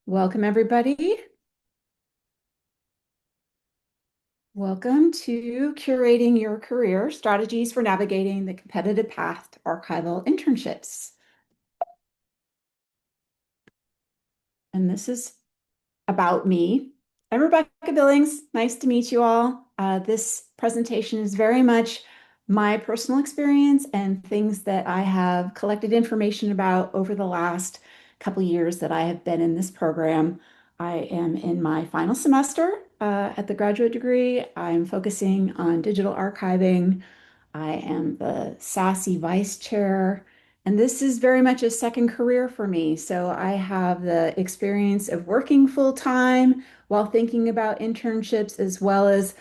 Welcome, everybody. Welcome to Curating Your Career Strategies for Navigating the Competitive Path to Archival Internships. And this is about me. I'm Rebecca Billings. Nice to meet you all. This presentation is very much my personal experience and things that I have collected information about over the last couple years that I have been in this program. I am in my final semester at the graduate degree. I'm focusing on digital archiving. I am the SAASC vice chair, and this is very much a second career for me. So I have the experience of working full time while thinking about internships, as well as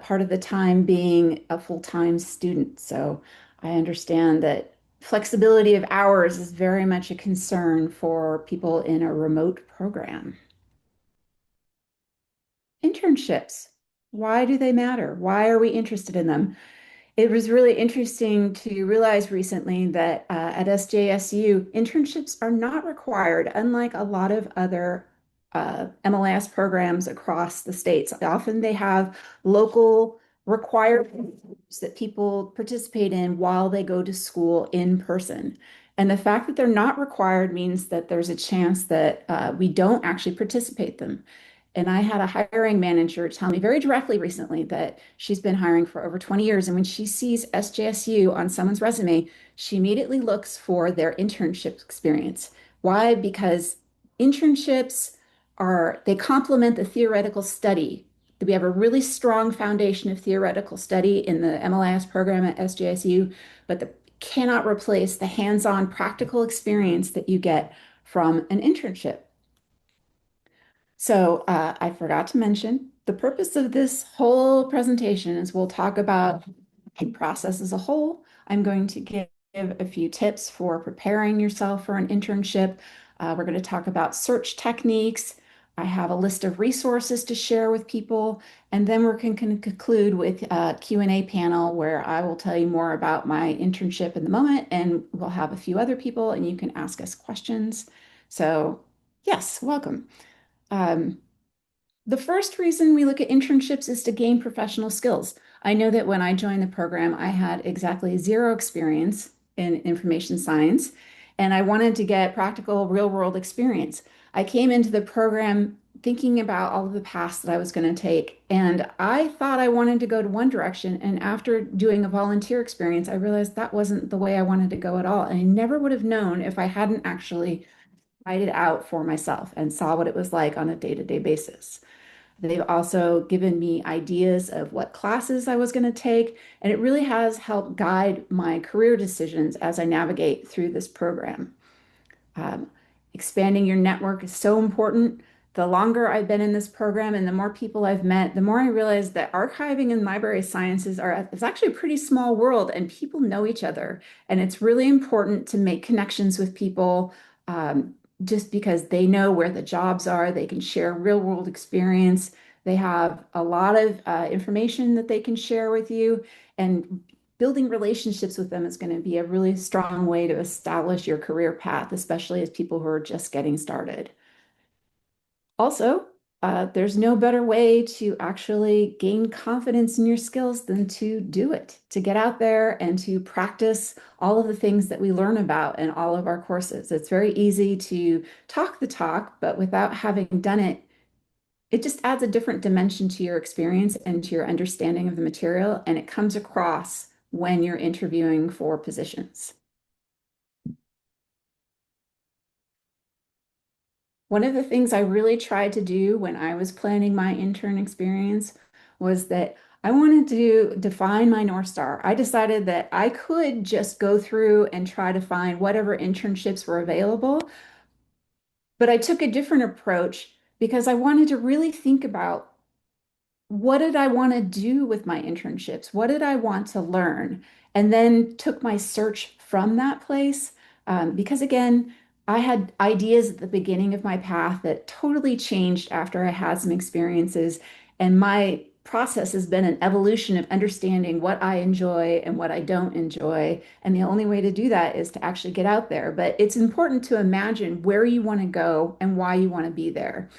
part of the time being a full-time student. So I understand that flexibility of hours is very much a concern for people in a remote program. Internships, why do they matter? Why are we interested in them? It was really interesting to realize recently that at SJSU, internships are not required, unlike a lot of other MLAS programs across the states. Often they have local requirements that people participate in while they go to school in person. And the fact that they're not required means that there's a chance that we don't actually participate them. And I had a hiring manager tell me very directly recently that she's been hiring for over 20 years. And when she sees SJSU on someone's resume, she immediately looks for their internship experience. Why? Because internships they complement the theoretical study. We have a really strong foundation of theoretical study in the MLIS program at SJSU, but cannot replace the hands-on practical experience that you get from an internship. So I forgot to mention the purpose of this whole presentation is we'll talk about the process as a whole. I'm going to give a few tips for preparing yourself for an internship. We're going to talk about search techniques. I have a list of resources to share with people, and then we're going to conclude with a Q&A panel where I will tell you more about my internship in the moment, and we'll have a few other people, and you can ask us questions. So yes, welcome. Um, the first reason we look at internships is to gain professional skills. I know that when I joined the program, I had exactly zero experience in information science, and I wanted to get practical real world experience. I came into the program thinking about all of the paths that I was going to take, and I thought I wanted to go to one direction. And after doing a volunteer experience, I realized that wasn't the way I wanted to go at all. And I never would have known if I hadn't actually tried it out for myself and saw what it was like on a day-to-day basis. They've also given me ideas of what classes I was going to take, and it really has helped guide my career decisions as I navigate through this program. Um, Expanding your network is so important. The longer I've been in this program and the more people I've met, the more I realize that archiving and library sciences is actually a pretty small world and people know each other. And it's really important to make connections with people just because they know where the jobs are. They can share real world experience. They have a lot of information that they can share with you. And building relationships with them is going to be a really strong way to establish your career path, especially as people who are just getting started. Also, there's no better way to actually gain confidence in your skills than to do it, to get out there and to practice all of the things that we learn about in all of our courses. It's very easy to talk the talk, but without having done it, it just adds a different dimension to your experience and to your understanding of the material, and it comes across when you're interviewing for positions. One of the things I really tried to do when I was planning my intern experience was that I wanted to define my North Star. I decided that I could just go through and try to find whatever internships were available, but I took a different approach because I wanted to really think about what did I want to do with my internships? What did I want to learn? And then took my search from that place. Because again, I had ideas at the beginning of my path that totally changed after I had some experiences. And my process has been an evolution of understanding what I enjoy and what I don't enjoy. And the only way to do that is to actually get out there. But it's important to imagine where you want to go and why you want to be there.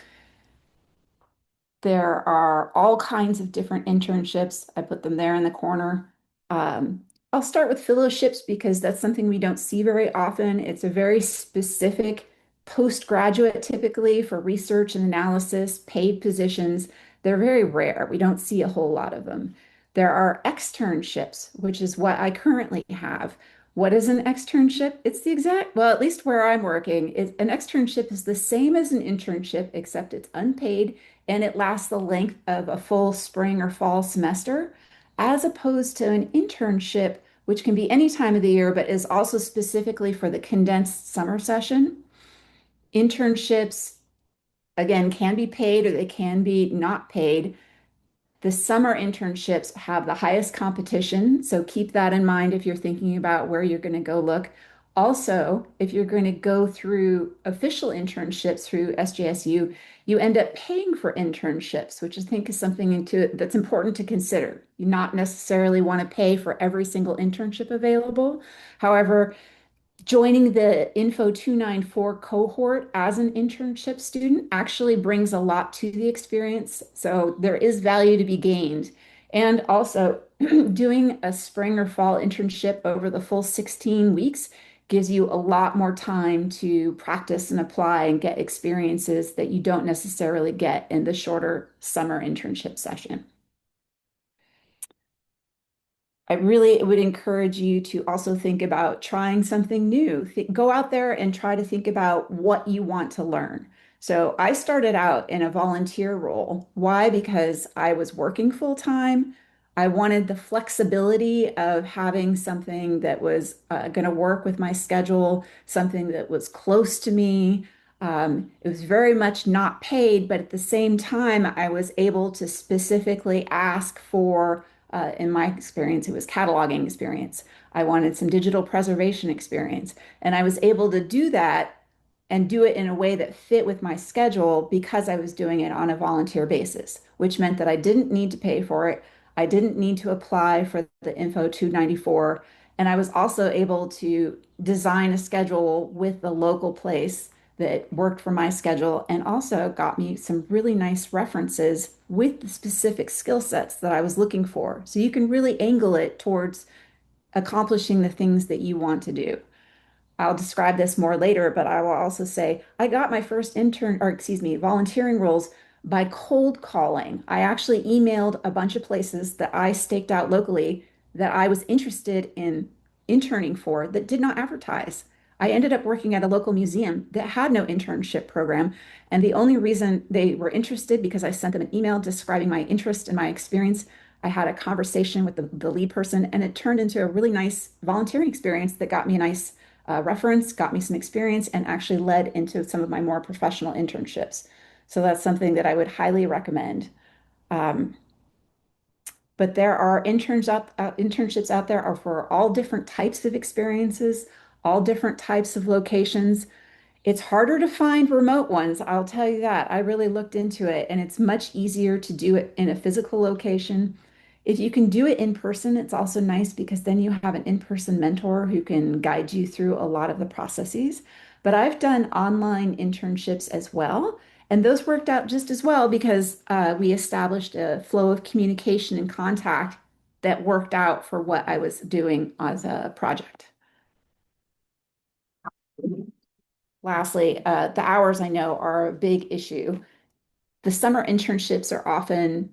There are all kinds of different internships. I put them there in the corner. Um, I'll start with fellowships because that's something we don't see very often. It's a very specific postgraduate, typically for research and analysis, paid positions. They're very rare. We don't see a whole lot of them. There are externships, which is what I currently have. What is an externship? It's the exact, well, at least where I'm working, an externship is the same as an internship, except it's unpaid and it lasts the length of a full spring or fall semester, as opposed to an internship, which can be any time of the year, but is also specifically for the condensed summer session. Internships, again, can be paid or they can be not paid. The summer internships have the highest competition, so keep that in mind if you're thinking about where you're going to go look. Also, if you're going to go through official internships through SJSU, you end up paying for internships, which I think is something that's important to consider. You not necessarily want to pay for every single internship available. However, joining the Info 294 cohort as an internship student actually brings a lot to the experience. So there is value to be gained. And also, doing a spring or fall internship over the full 16 weeks gives you a lot more time to practice and apply and get experiences that you don't necessarily get in the shorter summer internship session. I really would encourage you to also think about trying something new. Go out there and try to think about what you want to learn. So I started out in a volunteer role. Why? Because I was working full time. I wanted the flexibility of having something that was going to work with my schedule, something that was close to me. It was very much not paid, but at the same time, I was able to specifically ask for in my experience, it was cataloging experience. I wanted some digital preservation experience. And I was able to do that and do it in a way that fit with my schedule because I was doing it on a volunteer basis, which meant that I didn't need to pay for it. I didn't need to apply for the Info 294. And I was also able to design a schedule with the local place that worked for my schedule and also got me some really nice references with the specific skill sets that I was looking for. So you can really angle it towards accomplishing the things that you want to do. I'll describe this more later, but I will also say I got my first volunteering roles by cold calling. I actually emailed a bunch of places that I staked out locally that I was interested in interning for that did not advertise. I ended up working at a local museum that had no internship program. And the only reason they were interested because I sent them an email describing my interest and my experience. I had a conversation with the lead person, and it turned into a really nice volunteering experience that got me a nice reference, got me some experience, and actually led into some of my more professional internships. So that's something that I would highly recommend. Um, but there are internships out there are for all different types of experiences, all different types of locations. It's harder to find remote ones, I'll tell you that. I really looked into it, and it's much easier to do it in a physical location. If you can do it in person, it's also nice because then you have an in-person mentor who can guide you through a lot of the processes. But I've done online internships as well, and those worked out just as well because we established a flow of communication and contact that worked out for what I was doing as a project. Lastly, the hours I know are a big issue. The summer internships are often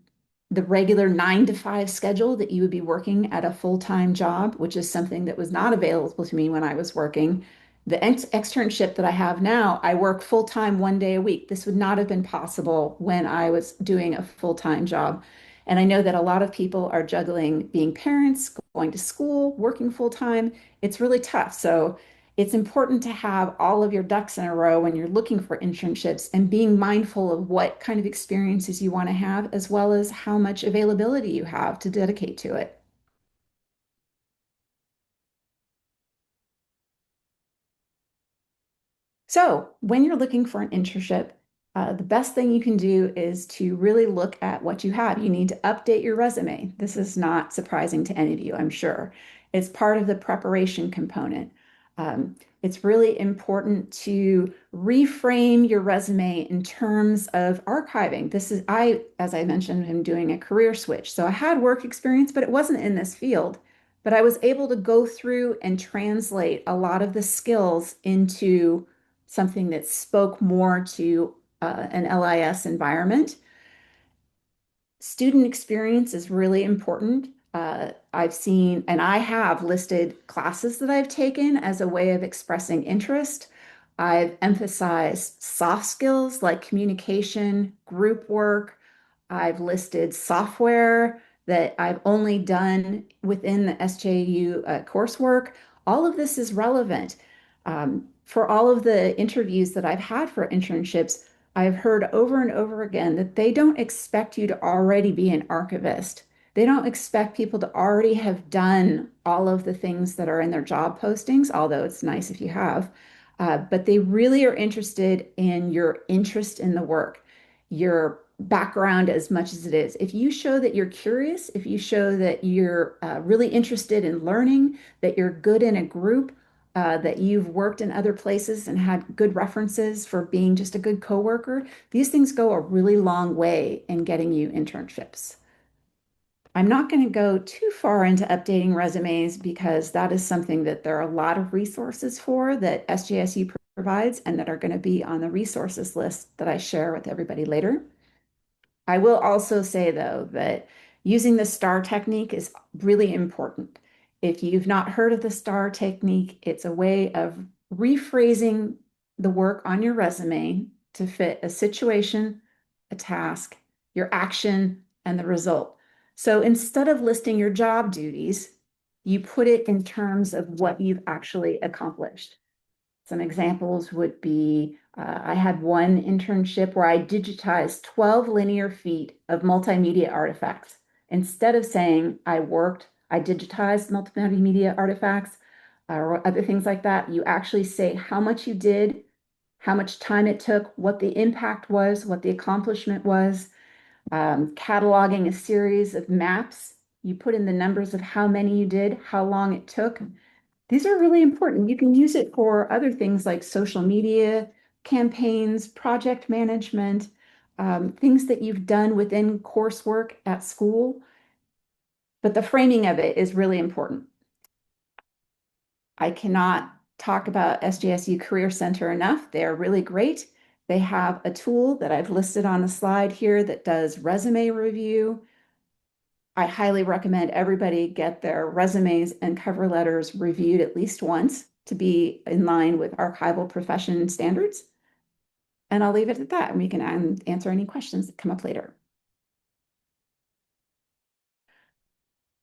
the regular 9 to 5 schedule that you would be working at a full-time job, which is something that was not available to me when I was working. The externship that I have now, I work full-time 1 day a week. This would not have been possible when I was doing a full-time job. And I know that a lot of people are juggling being parents, going to school, working full-time. It's really tough. So it's important to have all of your ducks in a row when you're looking for internships and being mindful of what kind of experiences you want to have, as well as how much availability you have to dedicate to it. So, when you're looking for an internship, The best thing you can do is to really look at what you have. You need to update your resume. This is not surprising to any of you, I'm sure. It's part of the preparation component. It's really important to reframe your resume in terms of archiving. As I mentioned, I'm doing a career switch. So I had work experience, but it wasn't in this field. But I was able to go through and translate a lot of the skills into something that spoke more to an LIS environment. Student experience is really important. I've seen, and I have listed classes that I've taken as a way of expressing interest. I've emphasized soft skills like communication, group work. I've listed software that I've only done within the SJU coursework. All of this is relevant. For all of the interviews that I've had for internships, I've heard over and over again that they don't expect you to already be an archivist. They don't expect people to already have done all of the things that are in their job postings, although it's nice if you have. But they really are interested in your interest in the work, your background as much as it is. If you show that you're curious, if you show that you're really interested in learning, that you're good in a group, that you've worked in other places and had good references for being just a good coworker, these things go a really long way in getting you internships. I'm not going to go too far into updating resumes because that is something that there are a lot of resources for that SJSU provides and that are going to be on the resources list that I share with everybody later. I will also say, though, that using the STAR technique is really important. If you've not heard of the STAR technique, it's a way of rephrasing the work on your resume to fit a situation, a task, your action, and the result. So instead of listing your job duties, you put it in terms of what you've actually accomplished. Some examples would be I had one internship where I digitized 12 linear feet of multimedia artifacts. Instead of saying I digitized multimedia artifacts or other things like that, you actually say how much you did, how much time it took, what the impact was, what the accomplishment was, cataloging a series of maps. You put in the numbers of how many you did, how long it took. These are really important. You can use it for other things like social media campaigns, project management, things that you've done within coursework at school. But the framing of it is really important. I cannot talk about SJSU Career Center enough. They are really great. They have a tool that I've listed on the slide here that does resume review. I highly recommend everybody get their resumes and cover letters reviewed at least once to be in line with archival profession standards. And I'll leave it at that, and we can answer any questions that come up later.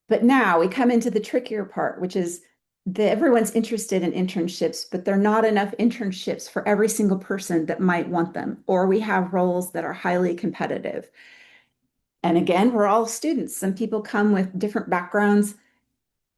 But now we come into the trickier part, which is that everyone's interested in internships, but there are not enough internships for every single person that might want them, or we have roles that are highly competitive. And again, we're all students. Some people come with different backgrounds.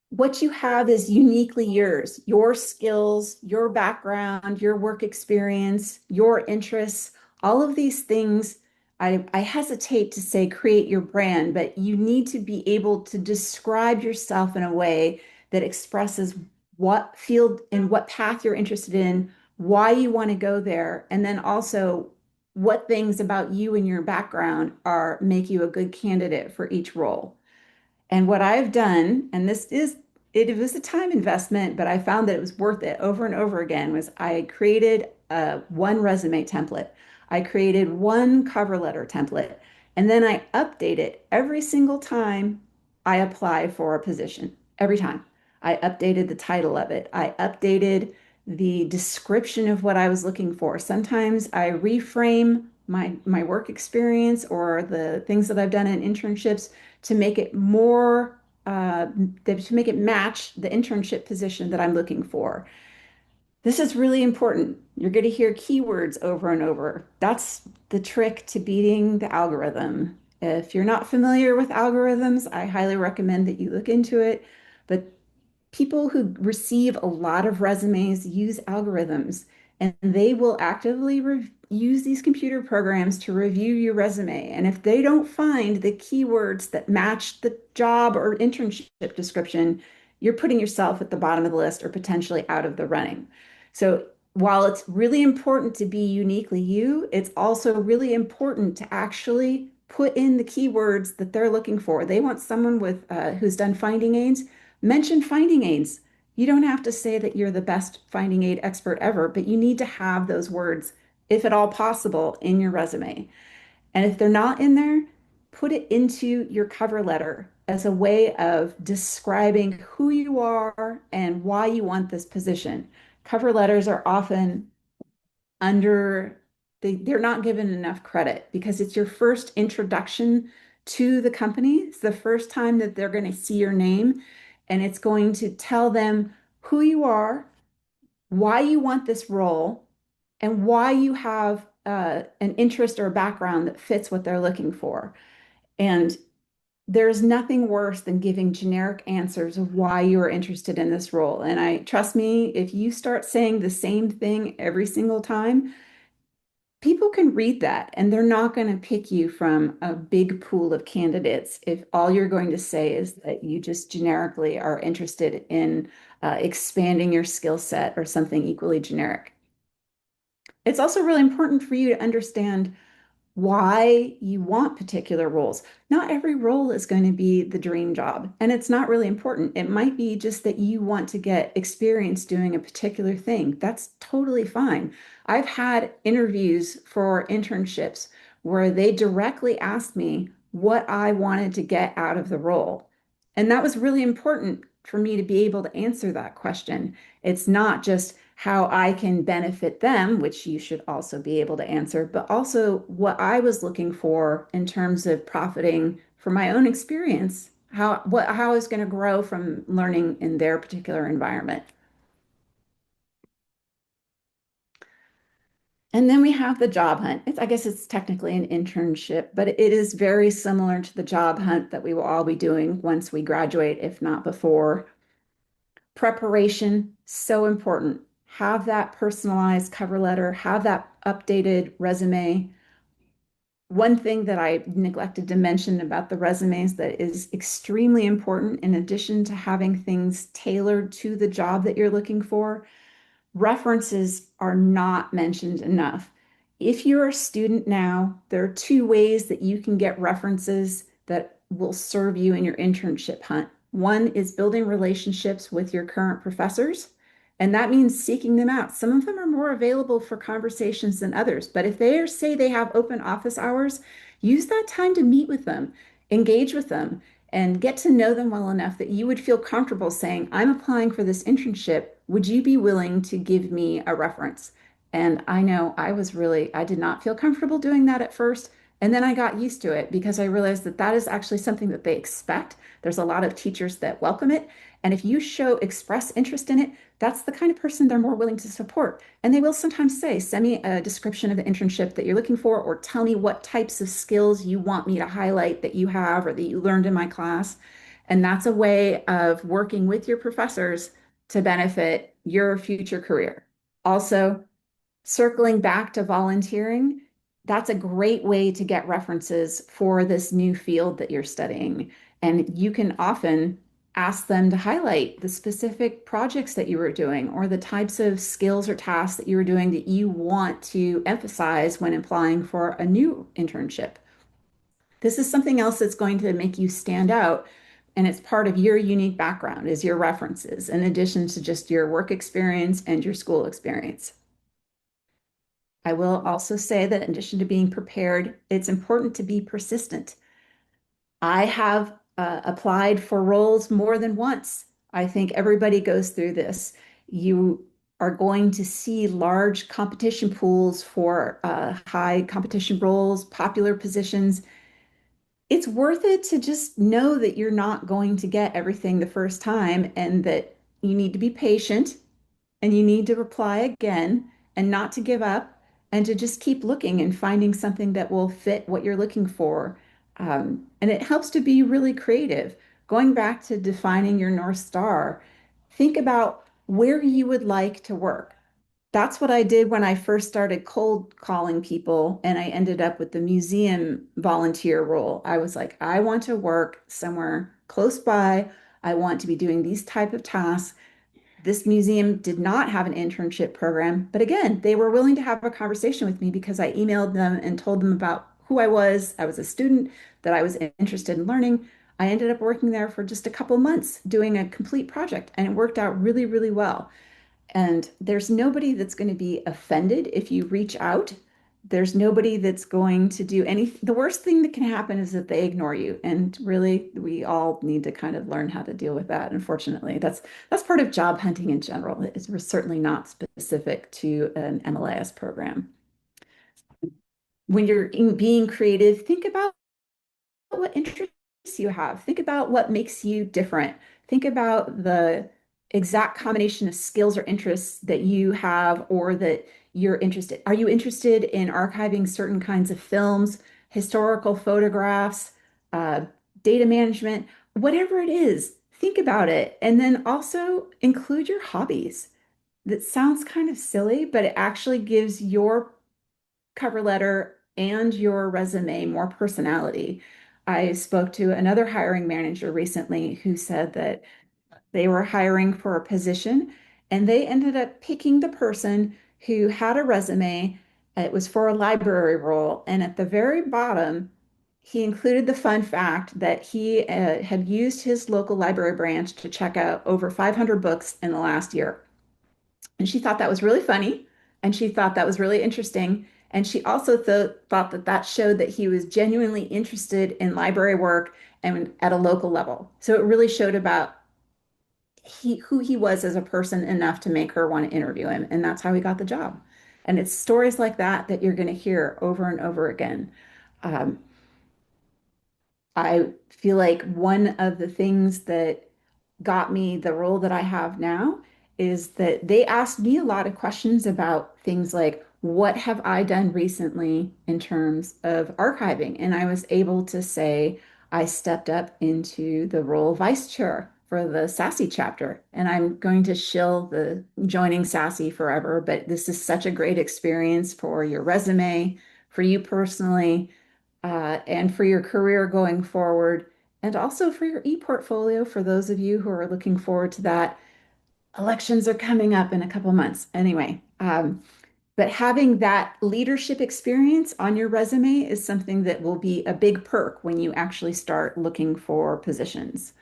What you have is uniquely yours, your skills, your background, your work experience, your interests, all of these things. I hesitate to say create your brand, but you need to be able to describe yourself in a way that expresses what field and what path you're interested in, why you want to go there, and then also what things about you and your background are make you a good candidate for each role. And what I've done, and it was a time investment, but I found that it was worth it over and over again, was I created one resume template. I created one cover letter template, and then I update it every single time I apply for a position. Every time. I updated the title of it. I updated the description of what I was looking for. Sometimes I reframe my work experience or the things that I've done in internships to make it more to make it match the internship position that I'm looking for. This is really important. You're going to hear keywords over and over. That's the trick to beating the algorithm. If you're not familiar with algorithms, I highly recommend that you look into it. But people who receive a lot of resumes use algorithms. and they will actively use these computer programs to review your resume. And if they don't find the keywords that match the job or internship description, you're putting yourself at the bottom of the list or potentially out of the running. So while it's really important to be uniquely you, it's also really important to actually put in the keywords that they're looking for. They want someone with who's done finding aids. Mention finding aids. You don't have to say that you're the best finding aid expert ever, but you need to have those words, if at all possible, in your resume. And if they're not in there, put it into your cover letter as a way of describing who you are and why you want this position. Cover letters are often under, they're not given enough credit because it's your first introduction to the company. It's the first time that they're going to see your name, and it's going to tell them who you are, why you want this role, and why you have an interest or a background that fits what they're looking for. And there's nothing worse than giving generic answers of why you're interested in this role. And I trust me, if you start saying the same thing every single time, people can read that and they're not going to pick you from a big pool of candidates if all you're going to say is that you just generically are interested in expanding your skill set or something equally generic. It's also really important for you to understand why you want particular roles. Not every role is going to be the dream job, and it's not really important. It might be just that you want to get experience doing a particular thing. That's totally fine. I've had interviews for internships where they directly asked me what I wanted to get out of the role. And that was really important for me to be able to answer that question. It's not just how I can benefit them, which you should also be able to answer, but also what I was looking for in terms of profiting from my own experience, how I was going to grow from learning in their particular environment. And then we have the job hunt. I guess it's technically an internship, but it is very similar to the job hunt that we will all be doing once we graduate, if not before. Preparation, so important. Have that personalized cover letter, have that updated resume. One thing that I neglected to mention about the resumes that is extremely important, in addition to having things tailored to the job that you're looking for, references are not mentioned enough. If you're a student now, there are two ways that you can get references that will serve you in your internship hunt. One is building relationships with your current professors, and that means seeking them out. Some of them are more available for conversations than others, but if they say they have open office hours, use that time to meet with them, engage with them, and get to know them well enough that you would feel comfortable saying, I'm applying for this internship. Would you be willing to give me a reference? And I know I did not feel comfortable doing that at first. And then I got used to it because I realized that that is actually something that they expect. There's a lot of teachers that welcome it. And if you express interest in it, that's the kind of person they're more willing to support. And they will sometimes say, send me a description of the internship that you're looking for, or tell me what types of skills you want me to highlight that you have or that you learned in my class. And that's a way of working with your professors to benefit your future career. Also, circling back to volunteering, that's a great way to get references for this new field that you're studying. And you can often ask them to highlight the specific projects that you were doing or the types of skills or tasks that you were doing that you want to emphasize when applying for a new internship. This is something else that's going to make you stand out. And it's part of your unique background is your references, in addition to just your work experience and your school experience. I will also say that in addition to being prepared, it's important to be persistent. I have applied for roles more than once. I think everybody goes through this. You are going to see large competition pools for high competition roles, popular positions. It's worth it to just know that you're not going to get everything the first time and that you need to be patient and you need to reply again and not to give up and to just keep looking and finding something that will fit what you're looking for. And it helps to be really creative. Going back to defining your North Star, think about where you would like to work. That's what I did when I first started cold calling people, and I ended up with the museum volunteer role. I was like, I want to work somewhere close by. I want to be doing these type of tasks. This museum did not have an internship program, but again, they were willing to have a conversation with me because I emailed them and told them about who I was. I was a student, that I was interested in learning. I ended up working there for just a couple months doing a complete project, and it worked out really, really well. And there's nobody that's going to be offended if you reach out. There's nobody that's going to do any. The worst thing that can happen is that they ignore you. And really, we all need to kind of learn how to deal with that. Unfortunately, that's part of job hunting in general. It's certainly not specific to an MLIS program. When you're being creative, think about what interests you have. Think about what makes you different. Think about the exact combination of skills or interests that you have or that you're interested. Are you interested in archiving certain kinds of films, historical photographs, uh, data management, whatever it is? Think about it. And then also include your hobbies. That sounds kind of silly, but it actually gives your cover letter and your resume more personality. I spoke to another hiring manager recently who said that they were hiring for a position and they ended up picking the person who had a resume. It was for a library role. And at the very bottom, he included the fun fact that he had used his local library branch to check out over 500 books in the last year. And she thought that was really funny. And she thought that was really interesting. And she also thought that that showed that he was genuinely interested in library work and at a local level. So it really showed about who he was as a person enough to make her want to interview him. And that's how he got the job. And it's stories like that that you're going to hear over and over again. Um, I feel like one of the things that got me the role that I have now is that they asked me a lot of questions about things like, what have I done recently in terms of archiving? And I was able to say, I stepped up into the role of vice chair for the SAASC chapter. And I'm going to shill the joining SAASC forever, but this is such a great experience for your resume, for you personally, and for your career going forward, and also for your e-portfolio for those of you who are looking forward to that. Elections are coming up in a couple months anyway. But having that leadership experience on your resume is something that will be a big perk when you actually start looking for positions.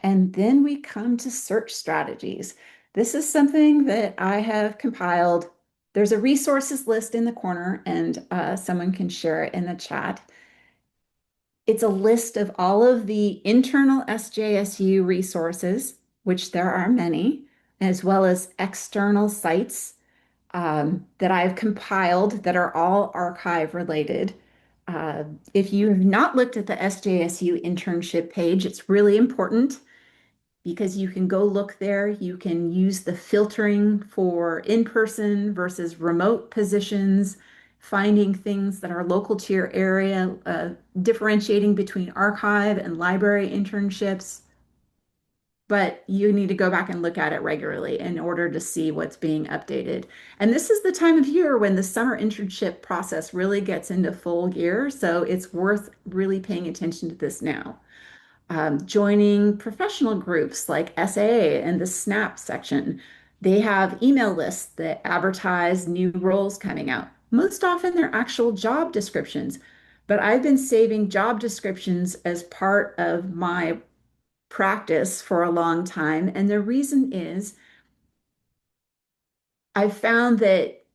And then we come to search strategies. This is something that I have compiled. There's a resources list in the corner, and someone can share it in the chat. It's a list of all of the internal SJSU resources, which there are many, as well as external sites that I've compiled that are all archive related. If you have not looked at the SJSU internship page, it's really important because you can go look there. You can use the filtering for in-person versus remote positions, finding things that are local to your area, differentiating between archive and library internships. But you need to go back and look at it regularly in order to see what's being updated. And this is the time of year when the summer internship process really gets into full gear. So it's worth really paying attention to this now. Joining professional groups like SAA and the SNAP section. They have email lists that advertise new roles coming out. Most often they're actual job descriptions, but I've been saving job descriptions as part of my practice for a long time. And the reason is I've found that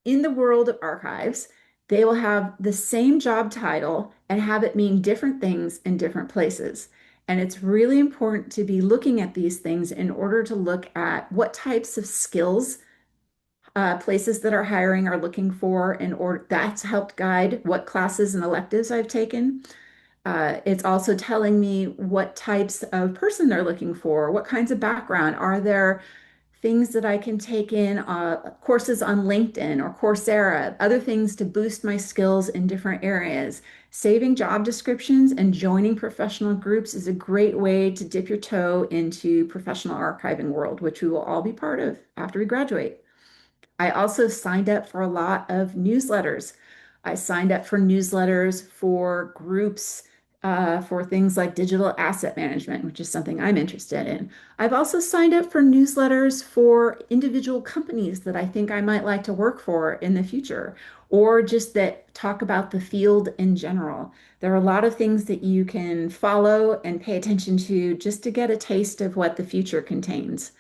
in the world of archives, they will have the same job title and have it mean different things in different places. And it's really important to be looking at these things in order to look at what types of skills places that are hiring are looking for in order that's helped guide what classes and electives I've taken. It's also telling me what types of person they're looking for, what kinds of background. Are there things that I can take in, courses on LinkedIn or Coursera, other things to boost my skills in different areas. Saving job descriptions and joining professional groups is a great way to dip your toe into professional archiving world, which we will all be part of after we graduate. I also signed up for a lot of newsletters. I signed up for newsletters for groups for things like digital asset management, which is something I'm interested in. I've also signed up for newsletters for individual companies that I think I might like to work for in the future, or just that talk about the field in general. There are a lot of things that you can follow and pay attention to just to get a taste of what the future contains.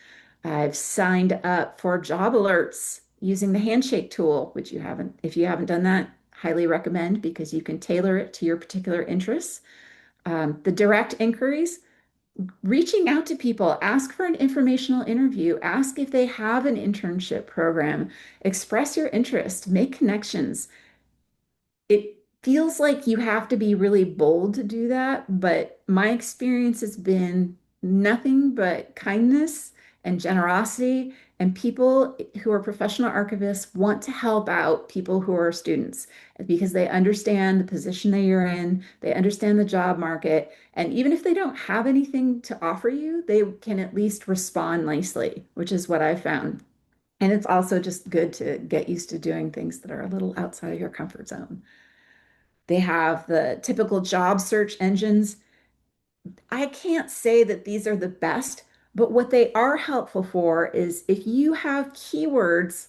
I've signed up for job alerts using the handshake tool, which if you haven't done that, highly recommend because you can tailor it to your particular interests. The direct inquiries, reaching out to people, ask for an informational interview, ask if they have an internship program, express your interest, make connections. It feels like you have to be really bold to do that, but my experience has been nothing but kindness and generosity, and people who are professional archivists want to help out people who are students because they understand the position that you're in, they understand the job market, and even if they don't have anything to offer you, they can at least respond nicely, which is what I found. And it's also just good to get used to doing things that are a little outside of your comfort zone. They have the typical job search engines. I can't say that these are the best, but what they are helpful for is if you have keywords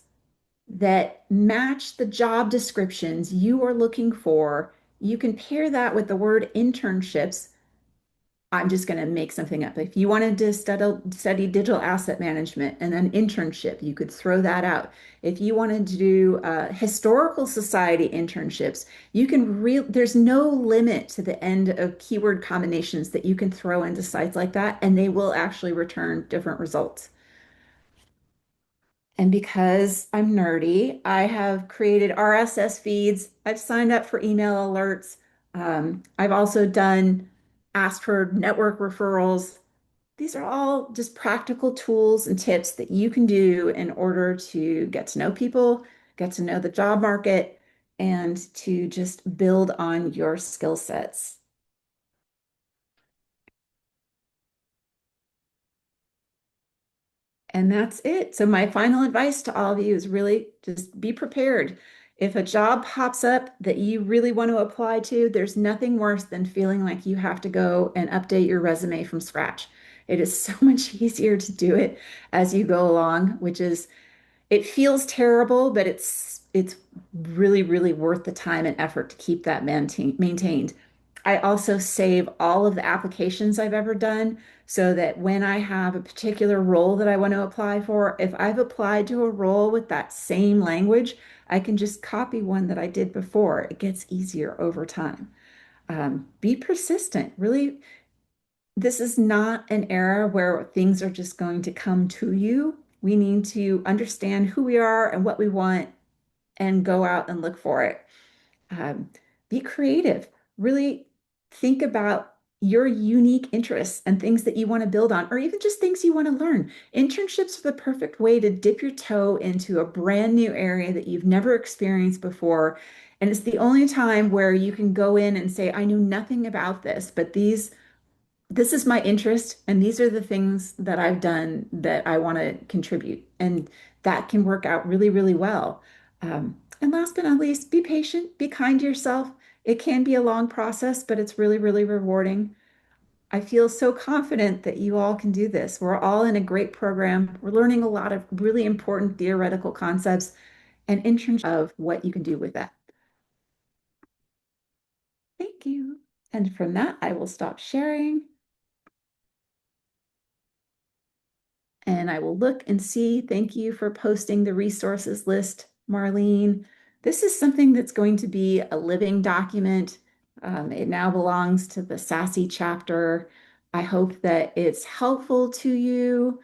that match the job descriptions you are looking for, you can pair that with the word internships. I'm just going to make something up. If you wanted to study digital asset management and an internship, you could throw that out. If you wanted to do historical society internships, there's no limit to the end of keyword combinations that you can throw into sites like that, and they will actually return different results. And because I'm nerdy, I have created RSS feeds. I've signed up for email alerts. I've also asked for network referrals. These are all just practical tools and tips that you can do in order to get to know people, get to know the job market, and to just build on your skill sets. And that's it. So my final advice to all of you is really just be prepared. If a job pops up that you really want to apply to, there's nothing worse than feeling like you have to go and update your resume from scratch. It is so much easier to do it as you go along, it feels terrible, but it's really, really worth the time and effort to keep that maintained. I also save all of the applications I've ever done so that when I have a particular role that I want to apply for, if I've applied to a role with that same language, I can just copy one that I did before. It gets easier over time. Be persistent. Really, this is not an era where things are just going to come to you. We need to understand who we are and what we want and go out and look for it. Um, be creative. Really think about your unique interests and things that you want to build on, or even just things you want to learn. Internships are the perfect way to dip your toe into a brand new area that you've never experienced before. And it's the only time where you can go in and say, I knew nothing about this, but this is my interest, and these are the things that I've done that I want to contribute. And that can work out really, really well. And last but not least, be patient, be kind to yourself. It can be a long process, but it's really, really rewarding. I feel so confident that you all can do this. We're all in a great program. We're learning a lot of really important theoretical concepts and internships of what you can do with that. Thank you. And from that, I will stop sharing. And I will look and see. Thank you for posting the resources list, Marlene. This is something that's going to be a living document. It now belongs to the SAASC chapter. I hope that it's helpful to you.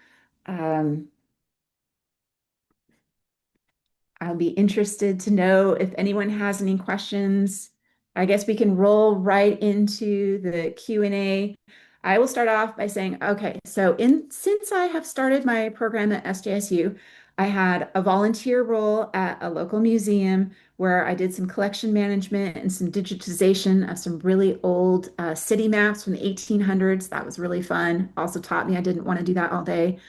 Um, I'll be interested to know if anyone has any questions. I guess we can roll right into the Q&A. I will start off by saying, okay, so since I have started my program at SJSU, I had a volunteer role at a local museum where I did some collection management and some digitization of some really old city maps from the 1800s. That was really fun. Also taught me I didn't want to do that all day.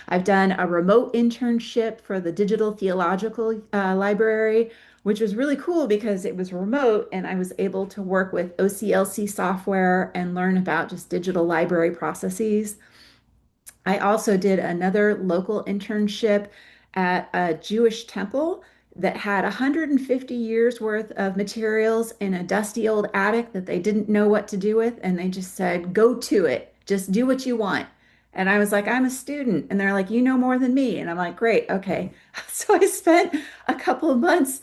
I've done a remote internship for the Digital Theological Library, which was really cool because it was remote and I was able to work with OCLC software and learn about just digital library processes. I also did another local internship at a Jewish temple that had 150 years worth of materials in a dusty old attic that they didn't know what to do with. And they just said, go to it, just do what you want. And I was like, I'm a student. And they're like, you know more than me. And I'm like, great, okay. So I spent a couple of months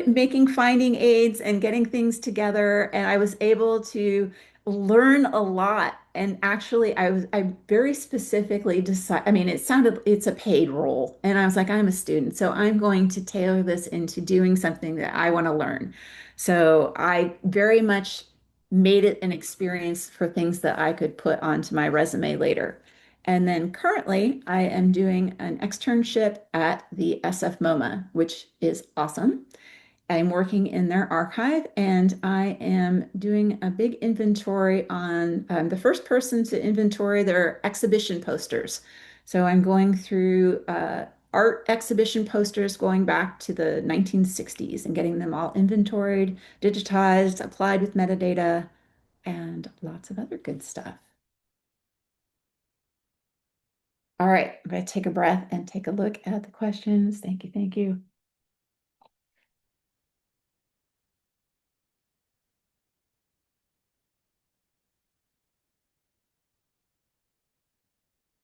making finding aids and getting things together. And I was able to learn a lot. And actually, I very specifically decided, I mean, it's a paid role. And I was like, I'm a student, so I'm going to tailor this into doing something that I want to learn. So I very much made it an experience for things that I could put onto my resume later. And then currently, I am doing an externship at the SF MoMA, which is awesome. I'm working in their archive and I am doing a big inventory on the first person to inventory their exhibition posters. So I'm going through art exhibition posters going back to the 1960s and getting them all inventoried, digitized, applied with metadata, and lots of other good stuff. All right, I'm going to take a breath and take a look at the questions. Thank you. Thank you.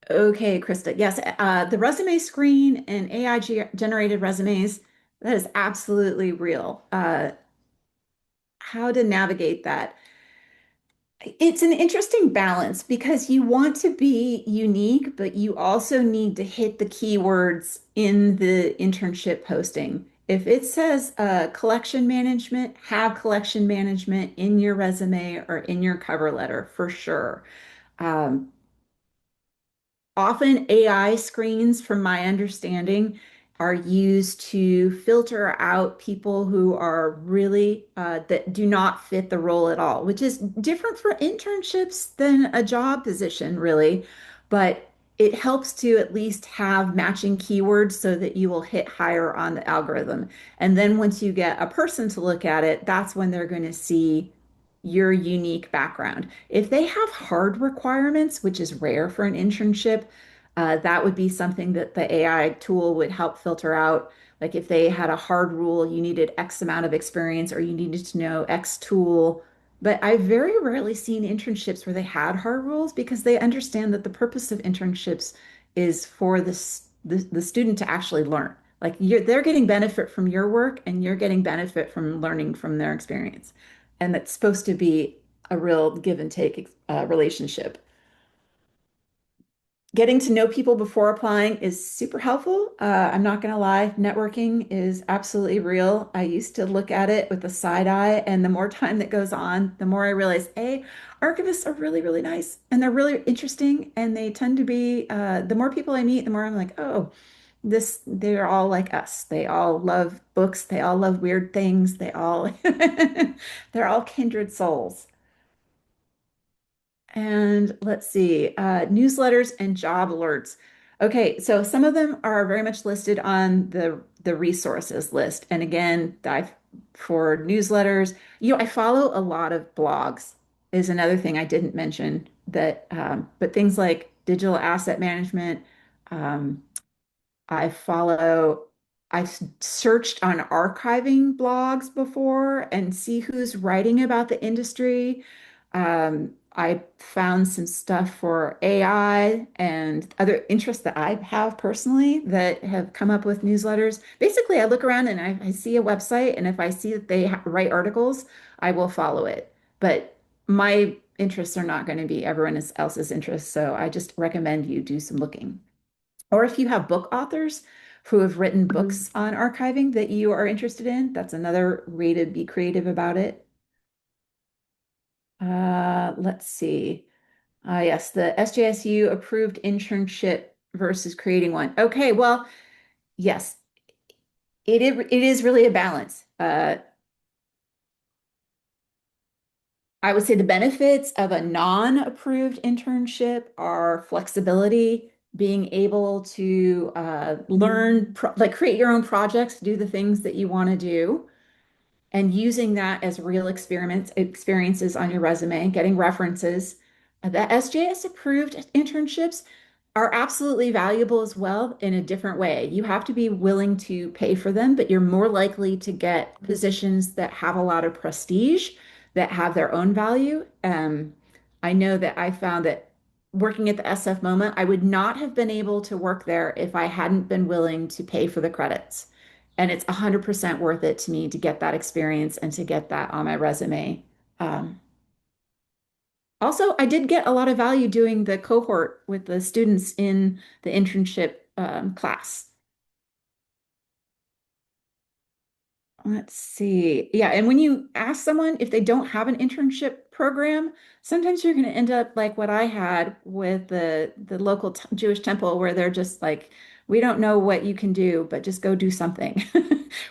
Okay, Krista. Yes, the resume screen and AI generated resumes, that is absolutely real. How to navigate that? It's an interesting balance because you want to be unique, but you also need to hit the keywords in the internship posting. If it says collection management, have collection management in your resume or in your cover letter for sure. Um, Often AI screens, from my understanding, are used to filter out people who are really that do not fit the role at all, which is different for internships than a job position, really. But it helps to at least have matching keywords so that you will hit higher on the algorithm. And then once you get a person to look at it, that's when they're going to see your unique background. If they have hard requirements, which is rare for an internship, that would be something that the AI tool would help filter out. Like if they had a hard rule, you needed X amount of experience or you needed to know X tool. But I've very rarely seen internships where they had hard rules because they understand that the purpose of internships is for the student to actually learn. Like they're getting benefit from your work and you're getting benefit from learning from their experience. And that's supposed to be a real give and take relationship. Getting to know people before applying is super helpful. I'm not going to lie, networking is absolutely real. I used to look at it with a side eye, and the more time that goes on, the more I realize, A, archivists are really, really nice and they're really interesting. And they tend to be, the more people I meet, the more I'm like, oh, they're all like us. They all love books. They all love weird things. They're all kindred souls. And let's see, newsletters and job alerts. Okay, so some of them are very much listed on the resources list. And again, for newsletters, I follow a lot of blogs is another thing I didn't mention that, but things like digital asset management, um, I follow, I've searched on archiving blogs before and see who's writing about the industry. I found some stuff for AI and other interests that I have personally that have come up with newsletters. Basically, I look around and I see a website, and if I see that they write articles, I will follow it. But my interests are not going to be everyone else's interests, so I just recommend you do some looking. Or if you have book authors who have written books on archiving that you are interested in, that's another way to be creative about it. Let's see. Yes, the SJSU approved internship versus creating one. Okay, well, yes, it is really a balance. I would say the benefits of a non-approved internship are flexibility, being able to learn, like create your own projects, do the things that you want to do, and using that as real experiences on your resume, getting references. The SJS approved internships are absolutely valuable as well in a different way. You have to be willing to pay for them, but you're more likely to get positions that have a lot of prestige, that have their own value. I know that I found that working at the SF moment, I would not have been able to work there if I hadn't been willing to pay for the credits. And it's 100% worth it to me to get that experience and to get that on my resume. Um, Also, I did get a lot of value doing the cohort with the students in the internship class. Let's see. Yeah, and when you ask someone if they don't have an internship program, sometimes you're going to end up like what I had with the local t Jewish temple, where they're just like, we don't know what you can do, but just go do something.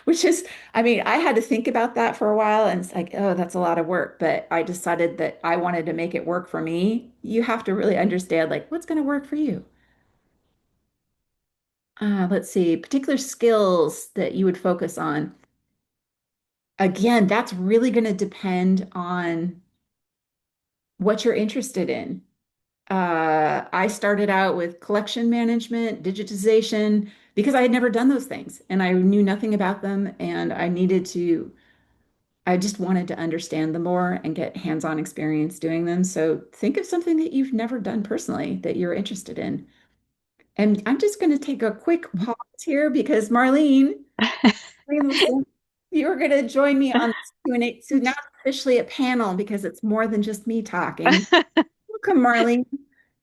Which is, I mean, I had to think about that for a while, and it's like, oh, that's a lot of work. But I decided that I wanted to make it work for me. You have to really understand like what's going to work for you. Let's see, particular skills that you would focus on. Again, that's really going to depend on what you're interested in. I started out with collection management, digitization, because I had never done those things and I knew nothing about them. And I just wanted to understand them more and get hands-on experience doing them. So think of something that you've never done personally that you're interested in. And I'm just going to take a quick pause here because listen, you're going to join me on this Q&A. So now it's officially a panel because it's more than just me talking. Welcome, Marlene.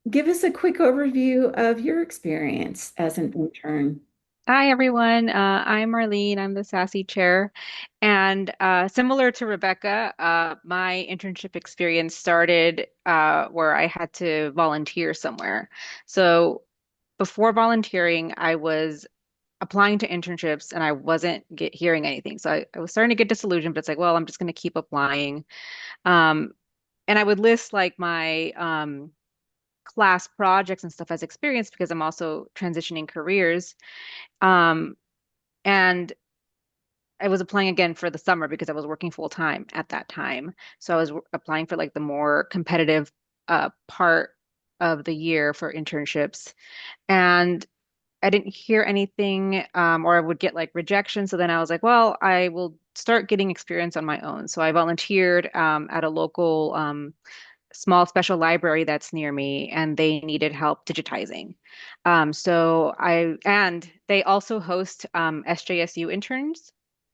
Give us a quick overview of your experience as an intern. Hi, everyone. I'm Marlene. I'm the SAASC chair. And similar to Rebecca, my internship experience started where I had to volunteer somewhere. So before volunteering, I was applying to internships and I wasn't hearing anything. So I was starting to get disillusioned, but it's like, well, I'm just going to keep applying. Um, and I would list like my class projects and stuff as experience because I'm also transitioning careers. Um, and I was applying again for the summer because I was working full time at that time. So I was applying for like the more competitive part of the year for internships. And I didn't hear anything, or I would get like rejection. So then I was like, well, I will start getting experience on my own. So I volunteered at a local small special library that's near me, and they needed help digitizing. And they also host SJSU interns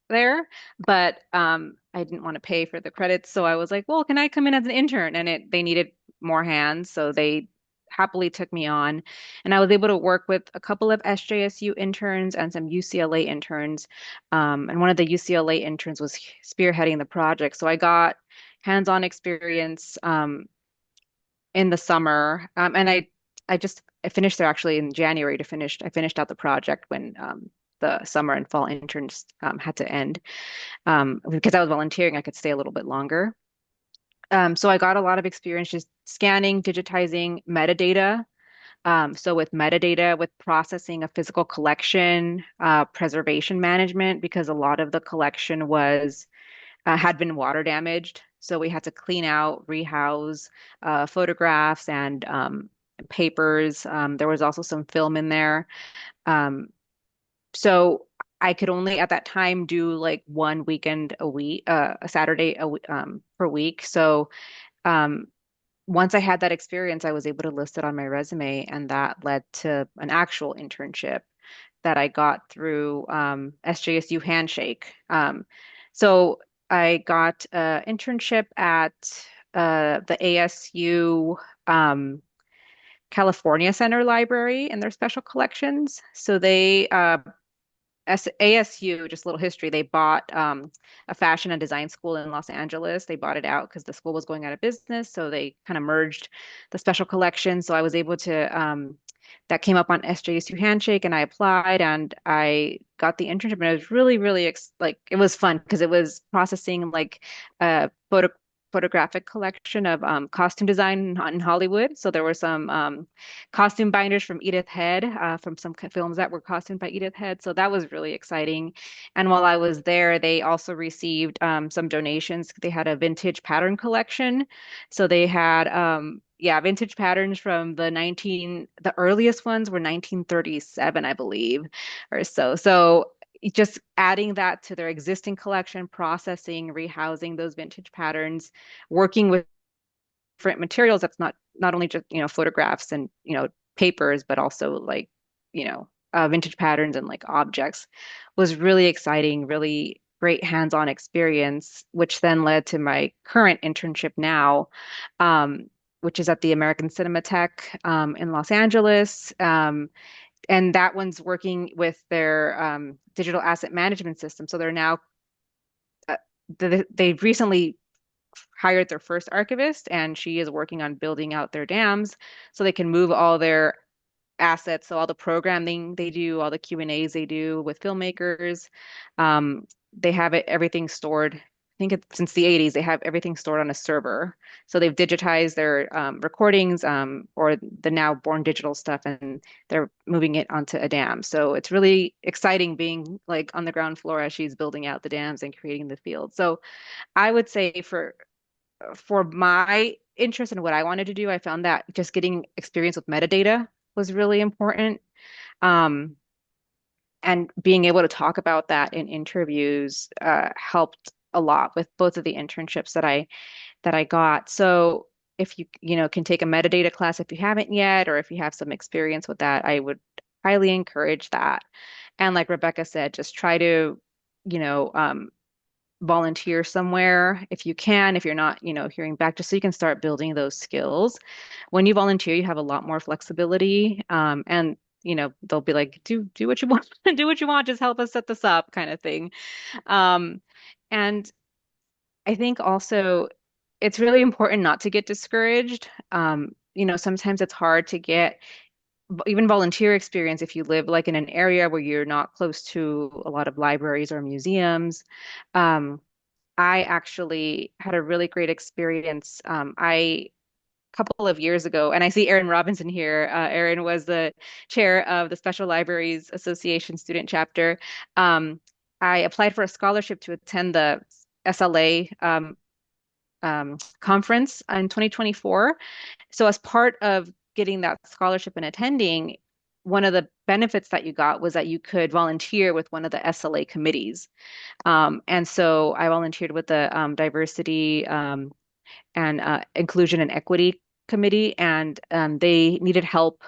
there, but I didn't want to pay for the credits, so I was like, well, can I come in as an intern? And they needed more hands, so they happily took me on, and I was able to work with a couple of SJSU interns and some UCLA interns. And one of the UCLA interns was spearheading the project, so I got hands-on experience in the summer. And I finished there actually in January to finish. I finished out the project when the summer and fall interns had to end. Because I was volunteering, I could stay a little bit longer. So I got a lot of experience just scanning, digitizing metadata. So with metadata, with processing a physical collection, preservation management, because a lot of the collection was had been water damaged. So we had to clean out, rehouse photographs and papers. There was also some film in there. Um, so I could only at that time do like one weekend a week, a Saturday per week. So um, once I had that experience, I was able to list it on my resume, and that led to an actual internship that I got through SJSU Handshake. So I got an internship at the ASU California Center Library and their special collections. So they ASU, just a little history, they bought a fashion and design school in Los Angeles. They bought it out because the school was going out of business. So they kind of merged the special collection. So I was able to, that came up on SJSU Handshake and I applied and I got the internship. And it was really, really ex like, it was fun because it was processing like a photographic collection of costume design in Hollywood. So there were some costume binders from Edith Head, from some films that were costumed by Edith Head. So that was really exciting. And while I was there, they also received some donations. They had a vintage pattern collection. So they had, yeah, vintage patterns from the earliest ones were 1937, I believe, or so. So just adding that to their existing collection, processing, rehousing those vintage patterns, working with different materials that's not only just photographs and papers but also like vintage patterns and like objects was really exciting, really great hands-on experience, which then led to my current internship now, um, which is at the American Cinematheque in Los Angeles. And that one's working with their digital asset management system. So they're now uh, they've recently hired their first archivist, and she is working on building out their dams so they can move all their assets, so all the programming they do, all the Q&As they do with filmmakers. They have everything stored. I think it's since the 80s, they have everything stored on a server. So they've digitized their recordings or the now born digital stuff, and they're moving it onto a dam. So it's really exciting being like on the ground floor as she's building out the dams and creating the field. So I would say for my interest in what I wanted to do, I found that just getting experience with metadata was really important. Um, and being able to talk about that in interviews helped a lot with both of the internships that I got. So if you can take a metadata class if you haven't yet, or if you have some experience with that, I would highly encourage that. And like Rebecca said, just try to, you know, um, volunteer somewhere if you can, if you're not, hearing back, just so you can start building those skills. When you volunteer, you have a lot more flexibility. And they'll be like, do what you want, do what you want, just help us set this up, kind of thing. Um, and I think also it's really important not to get discouraged. Sometimes it's hard to get even volunteer experience if you live like in an area where you're not close to a lot of libraries or museums. Um, I actually had a really great experience. I couple of years ago, and I see Erin Robinson here. Erin was the chair of the Special Libraries Association student chapter. Um, I applied for a scholarship to attend the SLA conference in 2024. So as part of getting that scholarship and attending, one of the benefits that you got was that you could volunteer with one of the SLA committees. And so I volunteered with the diversity and inclusion and equity committee, and they needed help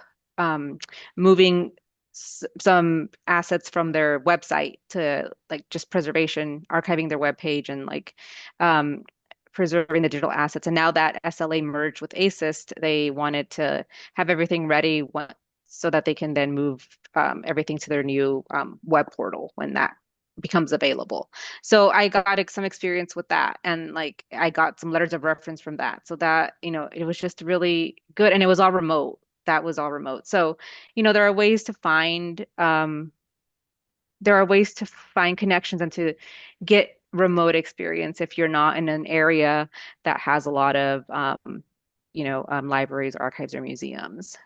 moving some assets from their website to like just preservation, archiving their web page, and like um, preserving the digital assets. And now that SLA merged with ASIST, they wanted to have everything ready so that they can then move everything to their new web portal when that becomes available. So I got some experience with that, and like I got some letters of reference from that. So that, it was just really good, and it was all remote. That was all remote. So, there are ways to find connections and to get remote experience if you're not in an area that has a lot of libraries, archives, or museums.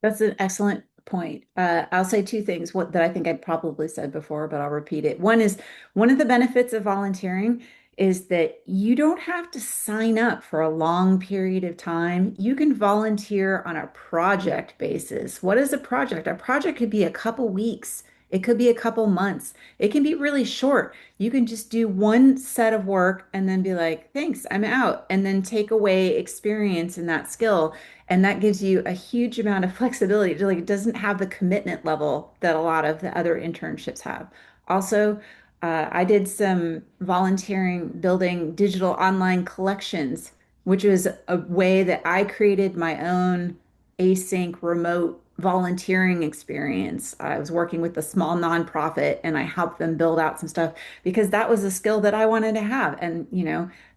That's an excellent point. I'll say two things, what that I think I probably said before, but I'll repeat it. One is one of the benefits of volunteering is that you don't have to sign up for a long period of time. You can volunteer on a project basis. What is a project? A project could be a couple weeks. It could be a couple months. It can be really short. You can just do one set of work and then be like, thanks, I'm out, and then take away experience in that skill. And that gives you a huge amount of flexibility. It doesn't have the commitment level that a lot of the other internships have. Also, I did some volunteering building digital online collections, which was a way that I created my own async remote volunteering experience. I was working with a small nonprofit and I helped them build out some stuff because that was a skill that I wanted to have. And,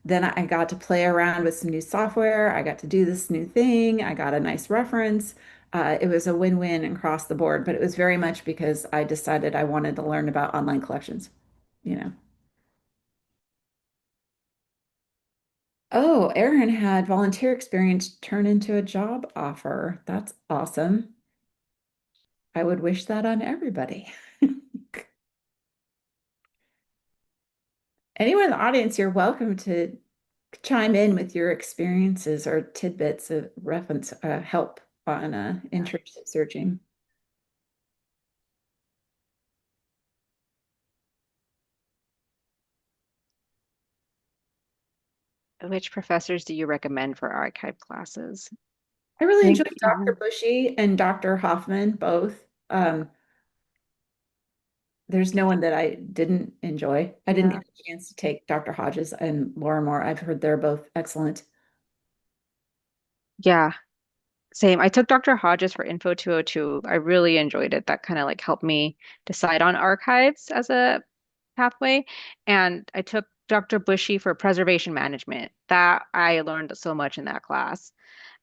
then I got to play around with some new software. I got to do this new thing. I got a nice reference. It was a win-win across the board, but it was very much because I decided I wanted to learn about online collections, you know. Oh, Aaron had volunteer experience turn into a job offer. That's awesome. I would wish that on everybody. Anyone in the audience, you're welcome to chime in with your experiences or tidbits of reference help on internship searching. Which professors do you recommend for archive classes? I I really think, enjoyed Dr. Bushy and Dr. Hoffman both. There's no one that I didn't enjoy. I didn't yeah, get a chance to take Dr. Hodges and Laura Moore. I've heard they're both excellent. yeah, same. I took Dr. Hodges for Info 202. I really enjoyed it. That kind of like helped me decide on archives as a pathway. And I took Dr. Bushy for preservation management. That I learned so much in that class,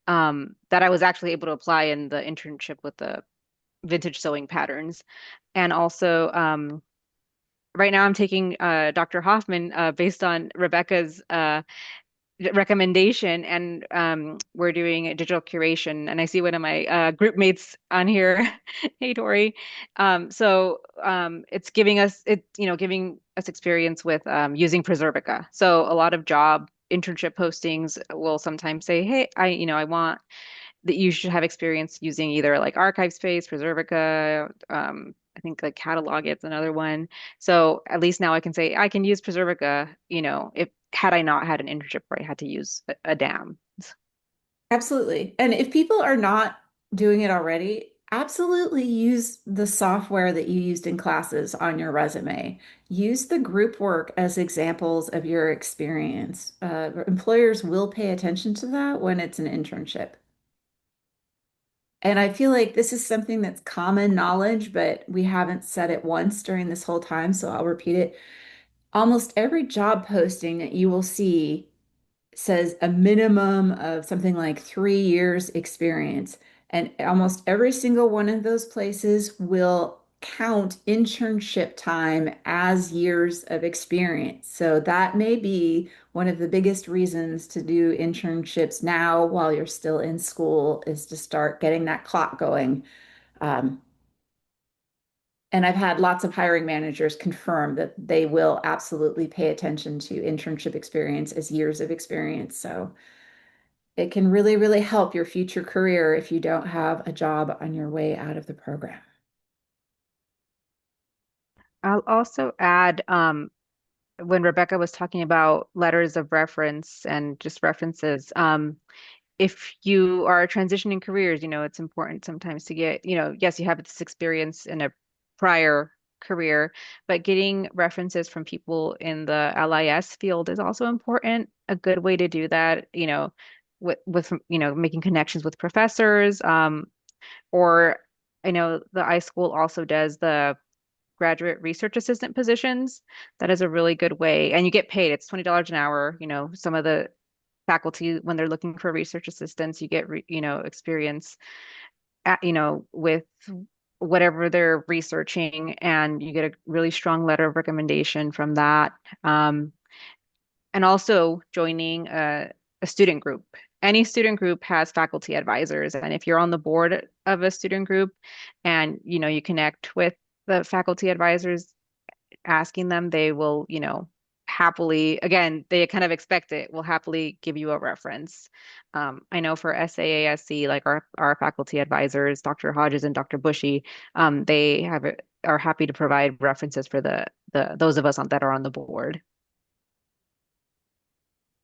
that I was actually able to apply in the internship with the vintage sewing patterns. And also, right now I'm taking Dr. Hoffman based on Rebecca's recommendation, and we're doing a digital curation. And I see one of my group mates on here. Hey, Tori. It's giving us experience with using Preservica. So a lot of job internship postings will sometimes say, hey, I want that you should have experience using either like archive space, Preservica, I think like catalog it's another one. So at least now I can say I can use Preservica, if had I not had an internship where I had to use a DAM. Absolutely. And if people are not doing it already, absolutely use the software that you used in classes on your resume. Use the group work as examples of your experience. Employers will pay attention to that when it's an internship. And I feel like this is something that's common knowledge, but we haven't said it once during this whole time, so I'll repeat it. Almost every job posting that you will see says a minimum of something like 3 years experience. And almost every single one of those places will count internship time as years of experience. So that may be one of the biggest reasons to do internships now while you're still in school is to start getting that clock going. Um, and I've had lots of hiring managers confirm that they will absolutely pay attention to internship experience as years of experience. So it can really, really help your future career if you don't have a job on your way out of the program. I'll also add, when Rebecca was talking about letters of reference and just references, if you are transitioning careers, it's important sometimes to get, yes, you have this experience in a prior career, but getting references from people in the LIS field is also important. A good way to do that, with making connections with professors, or I know the iSchool also does the graduate research assistant positions. That is a really good way, and you get paid. It's $20 an hour. Some of the faculty when they're looking for research assistants, you get experience with whatever they're researching, and you get a really strong letter of recommendation from that. Um, and also joining a student group. Any student group has faculty advisors, and if you're on the board of a student group and you connect with the faculty advisors, asking them, they will, happily, again, they kind of expect it, will happily give you a reference. I know for SAASC, like our faculty advisors, Dr. Hodges and Dr. Bushy, they are happy to provide references for the those of us that are on the board.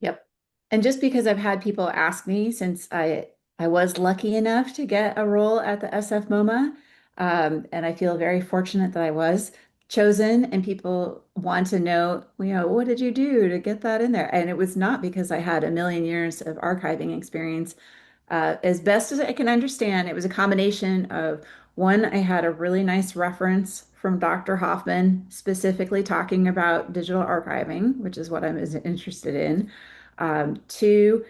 Yep. And just because I've had people ask me since I was lucky enough to get a role at the SF MoMA, and I feel very fortunate that I was chosen, and people want to know, what did you do to get that in there? And it was not because I had a million years of archiving experience. As best as I can understand, it was a combination of one, I had a really nice reference from Dr. Hoffman specifically talking about digital archiving, which is what I'm interested in. Two,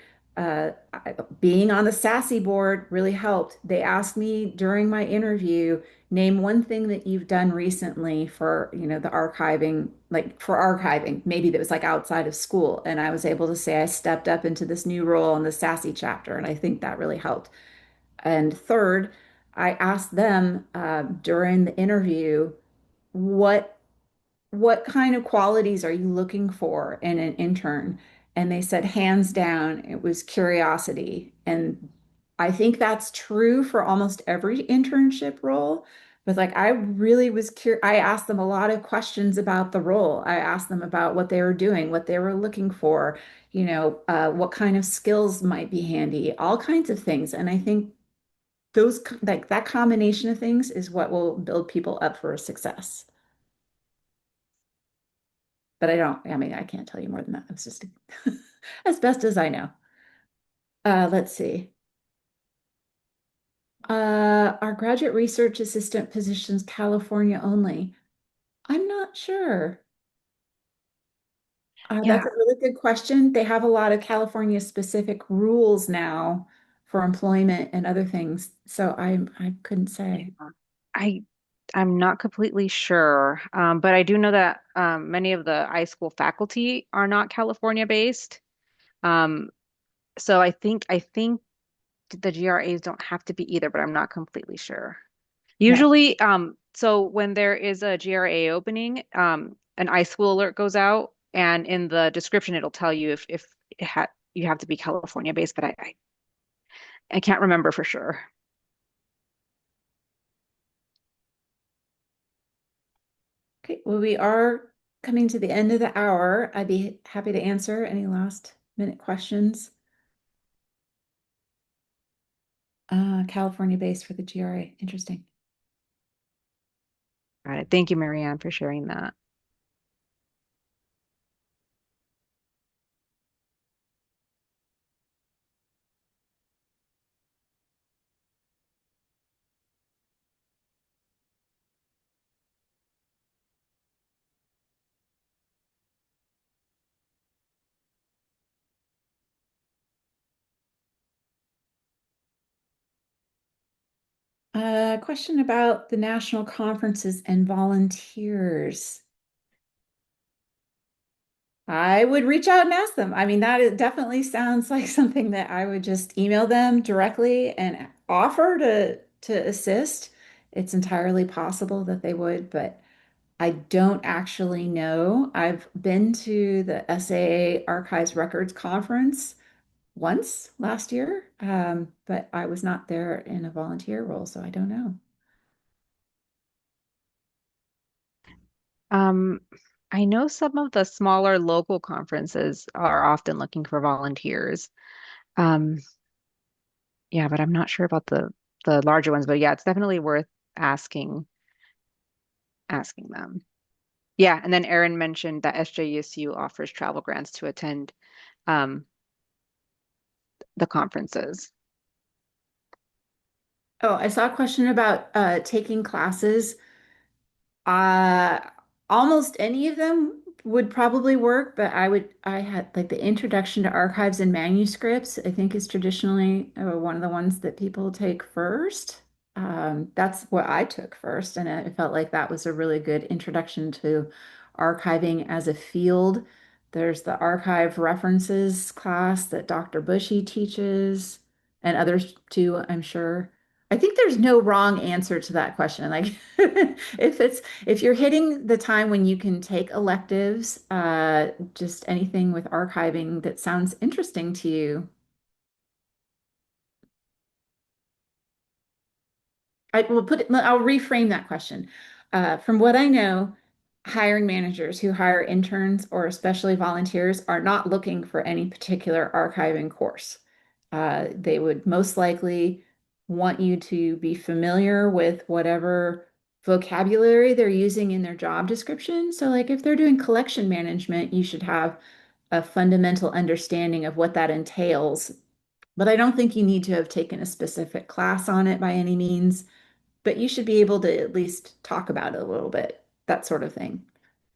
being on the SAASC board really helped. They asked me during my interview, name one thing that you've done recently for, the archiving, like for archiving, maybe that was like outside of school. And I was able to say I stepped up into this new role in the SASE chapter, and I think that really helped. And third, I asked them during the interview, what what kind of qualities are you looking for in an intern? And they said, hands down, it was curiosity. And I think that's true for almost every internship role. But like, I really was curious. I asked them a lot of questions about the role. I asked them about what they were doing, what they were looking for, what kind of skills might be handy, all kinds of things. And I think like that combination of things is what will build people up for success. But I mean, I can't tell you more than that. It's just as best as I know. Let's see. Our graduate research assistant positions California only. I'm not sure. That's Yeah. a really good question. They have a lot of California specific rules now for employment and other things. So I couldn't say. Yeah. I I'm not completely sure, but I do know that many of the iSchool faculty are not California based. Um, so I think the GRAs don't have to be either, but I'm not completely sure. Yeah. Usually, so when there is a GRA opening, an iSchool alert goes out, and in the description it'll tell you if you have to be California based, but I can't remember for sure. Okay. Well, we are coming to the end of the hour. I'd be happy to answer any last minute questions. California based for the GRA. Interesting. Got it. Thank you, Marianne, for sharing that. Question about the national conferences and volunteers. I would reach out and ask them. I mean, definitely sounds like something that I would just email them directly and offer to assist. It's entirely possible that they would, but I don't actually know. I've been to the SAA Archives Records Conference once last year, but I was not there in a volunteer role, so I don't know. Um, I know some of the smaller local conferences are often looking for volunteers. Um, yeah, but I'm not sure about the larger ones. But yeah, it's definitely worth asking them. Yeah, and then Erin mentioned that SJSU offers travel grants to attend um, the conferences. Oh, I saw a question about taking classes. Uh, Almost any of them would probably work, but I had like the Introduction to Archives and Manuscripts, I think is traditionally one of the ones that people take first. That's what I took first, and I felt like that was a really good introduction to archiving as a field. There's the archive references class that Dr. Bushy teaches, and others too, I'm sure. I think there's no wrong answer to that question. Like if you're hitting the time when you can take electives, just anything with archiving that sounds interesting to you, I'll reframe that question. From what I know, hiring managers who hire interns or especially volunteers are not looking for any particular archiving course. They would most likely want you to be familiar with whatever vocabulary they're using in their job description. So, like if they're doing collection management, you should have a fundamental understanding of what that entails But I don't think you need to have taken a specific class on it by any means, but you should be able to at least talk about it a little bit, that sort of thing.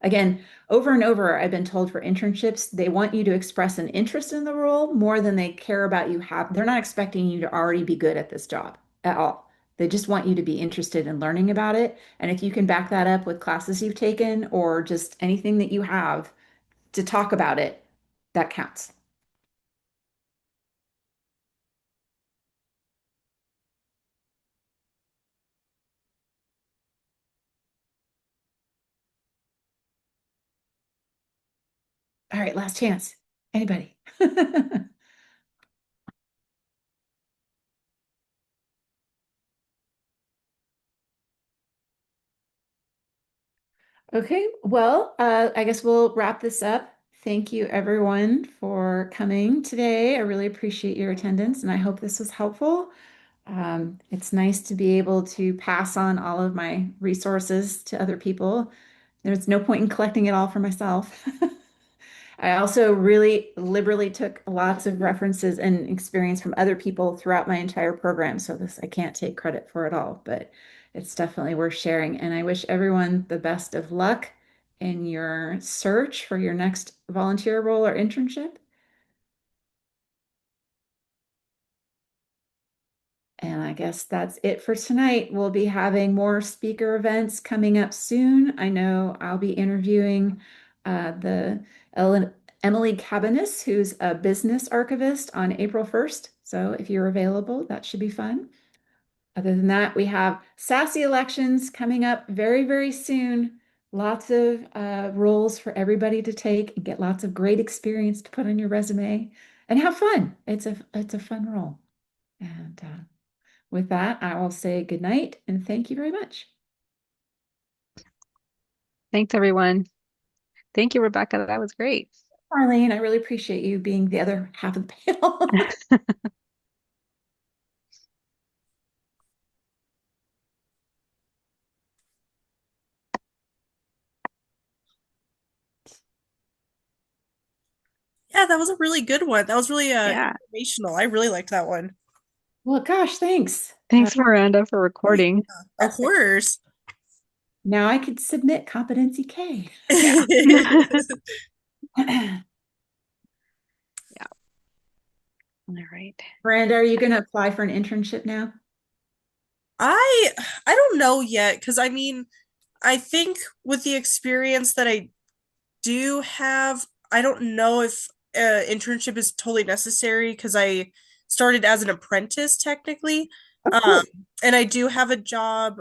Again, over and over, I've been told for internships, they want you to express an interest in the role more than they care about you have. They're not expecting you to already be good at this job at all. They just want you to be interested in learning about it. And if you can back that up with classes you've taken or just anything that you have to talk about it, that counts. All right, last chance. Anybody? Okay, well, I guess we'll wrap this up. Thank you, everyone, for coming today. I really appreciate your attendance, and I hope this was helpful. It's nice to be able to pass on all of my resources to other people. There's no point in collecting it all for myself. I also really liberally took lots of references and experience from other people throughout my entire program. So this, I can't take credit for it all, but it's definitely worth sharing. And I wish everyone the best of luck in your search for your next volunteer role or internship. And I guess that's it for tonight. We'll be having more speaker events coming up soon. I know I'll be interviewing the Emily Cabanis, who's a business archivist, on April 1st. So if you're available, that should be fun. Other than that, we have SAASC elections coming up very, very soon. Lots of roles for everybody to take and get lots of great experience to put on your resume and have fun. It's a fun role. And with that, I will say good night and thank you very much. Thanks, everyone. Thank you, Rebecca. That was great. Marlene, I really appreciate you being the other half of the panel. Yeah, that was a really good one. That was really Yeah. informational. I really liked that one. Well, gosh, thanks. Thanks, Miranda, for Oh, yeah, recording. of course. Now I could submit competency K. Yeah. Yeah. All right. Miranda, are you going to apply for an internship now? I I don't know yet because I mean, I think with the experience that I do have, I don't know if internship is totally necessary because I started as an apprentice technically. Oh, Um, cool. and I do have a job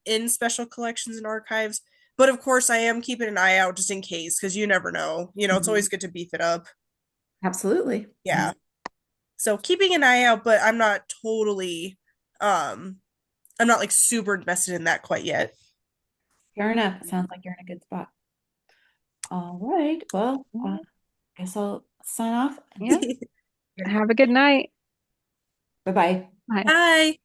in special collections and archives. But of course, I am keeping an eye out just in case because you never know. You know, it's Mhm. always good to beef it up. Absolutely. Yeah. So keeping an eye out, but um I'm not like super invested in that quite yet. Fair enough. It sounds like you're in a good spot. All right. Well, I guess I'll sign off. Yeah. Have a good night. Bye-bye. Bye. Bye.